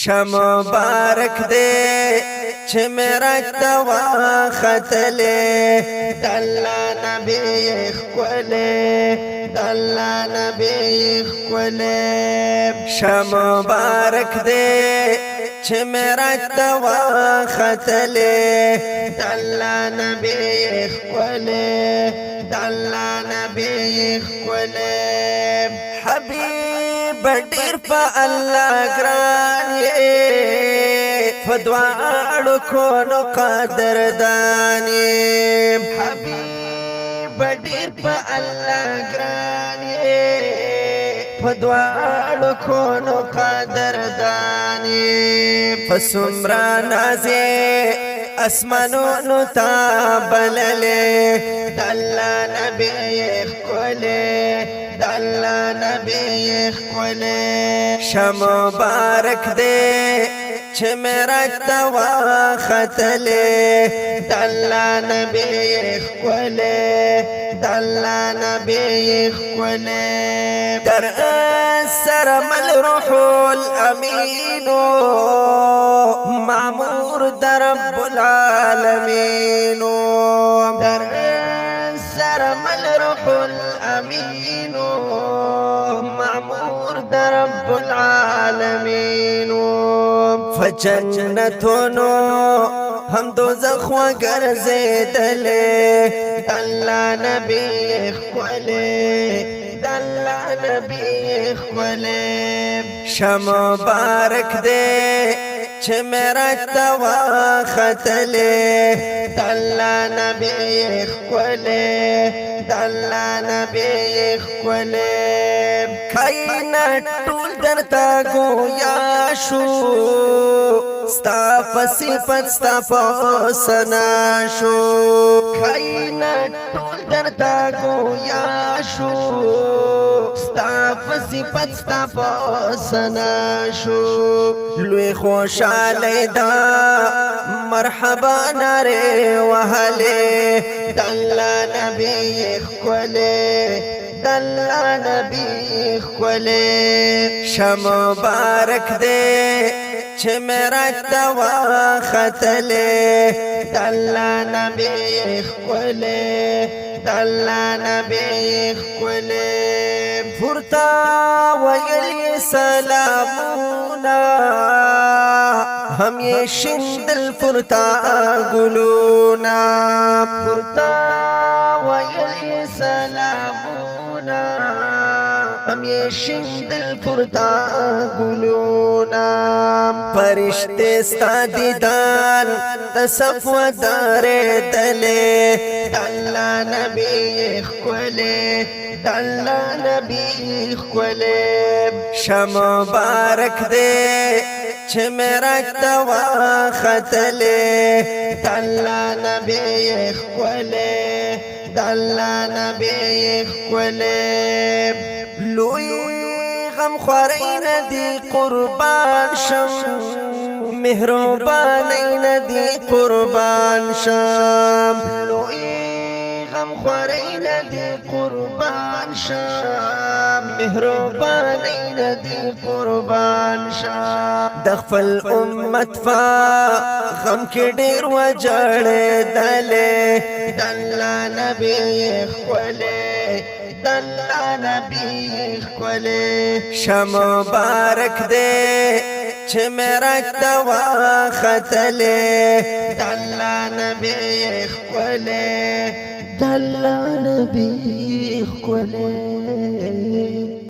مبارک دے چھ معراج تا واختلے داللہ نبی خولے داللہ نبی خولے مبارک دے چھ معراج تا واختلے داللہ نبی خولے داللہ نبی خولے حبیب ډیر په الله ګران یې فدواړو کونو قدردان یې حبیب ډیر په الله ګران یې فدواړو کونو قدردان یې فسمرا نازې اسمانونو تا بللې دالله نبی خولې داللہ نبی خولے مبارک دے چھ معراج تا واختلے داللہ نبی خولے داللہ نبی خولے در سرمل روح الامین معمور در رب العالمین در سرمل روح الامین معمور در رب العالمین فجنتونو هم دوزخ وگرزیدلے داللہ نبی خولے داللہ نبی خولے مبارک دے چھ معراج تا واختلے داللہ نبی خولے داللہ نبی خولے کائنات ټول درتا گویا شو ستا صفت ستا سنا شو کائنات ټول درتا گویا شو ستا صفت ستا سنا شو لوی خوشاله دا مرحبا ناره وهله داللہ نبی خولے داللہ نبی خولے مبارک دے چھ معراج تا واختلے داللہ نبی خولے داللہ نبی خولے پورتا ویلی سلامونا ہم یہ شندل پورتا گلونا پورتا ویلی سلامونا ہم یہ شندل پورتا گلونا فرشتے ستا دیدان تصفو دار دلے داللہ نبی خولے داللہ نبی خولے مبارک دے چھ معراج تا واختلے داللہ نبی خولے داللہ نبی خولے لوی غم خوارین دی قربان شم مهربانین دی قربان شم لوی غم خوارین دی قربان شم مهربانین دی قربان شم دخفل امت فا غم کی ډیر وجړې دلې داللہ نبی خولے داللہ نبی خولے مبارک دے چھ معراج تا واختلے داللہ نبی خولے داللہ نبی خولے